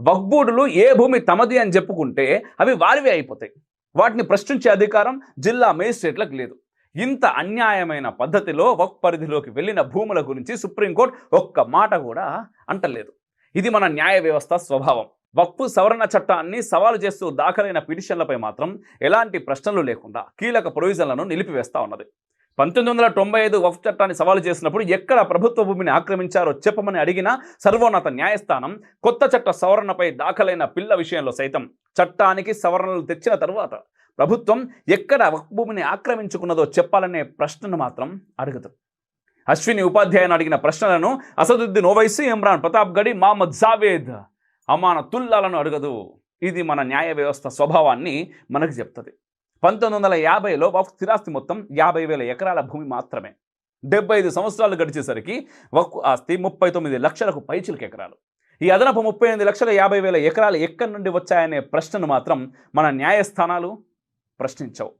వక్ఫ్ బోర్డులు ఏ భూమి తమది అని చెప్పుకుంటే అవి వారివే అయిపోతాయి. వాటిని ప్రశ్నించే అధికారం జిల్లా మేజిస్ట్రేట్లకు లేదు. ఇంత అన్యాయమైన పద్ధతిలో వక్ఫ్ పరిధిలోకి వెళ్ళిన భూముల గురించి సుప్రీంకోర్టు ఒక్క మాట కూడా అంటలేదు. ఇది మన న్యాయ వ్యవస్థ స్వభావం. వక్ఫ్ సవరణ చట్టాన్ని సవాలు చేస్తూ దాఖలైన పిటిషన్లపై మాత్రం ఎలాంటి ప్రశ్నలు లేకుండా కీలక ప్రొవిజన్లను నిలిపివేస్తా ఉన్నది. 1995 వక్ఫ్ చట్టాన్ని సవాలు చేసినప్పుడు ఎక్కడ ప్రభుత్వ భూమిని ఆక్రమించారో చెప్పమని అడిగిన సర్వోన్నత న్యాయస్థానం కొత్త చట్ట సవరణపై దాఖలైన పిల్ల విషయంలో సైతం చట్టానికి సవరణలు తెచ్చిన తరువాత ప్రభుత్వం ఎక్కడ వక్ఫ్ భూమిని ఆక్రమించుకున్నదో చెప్పాలనే ప్రశ్నను మాత్రం అడగదు. అశ్విని ఉపాధ్యాయుని అడిగిన ప్రశ్నలను అసదుద్దీన్ ఓవైసీ, ఇమ్రాన్ ప్రతాప్ గడి, మహమ్మద్ జావేద్ అమానతుల్లాలను అడగదు. ఇది మన న్యాయ వ్యవస్థ స్వభావాన్ని మనకు చెప్తుంది. 1950లో వక్ఫ్ స్థిరాస్తి మొత్తం 50,000 ఎకరాల భూమి మాత్రమే. 75 సంవత్సరాలు గడిచేసరికి వక్ఫ్ ఆస్తి 39 లక్షలకు పైచిలకు ఎకరాలు. ఈ అదనపు 38,50,000 ఎకరాలు ఎక్కడి నుండి వచ్చాయనే ప్రశ్నను మాత్రం మన న్యాయస్థానాలు ప్రశ్నించవు.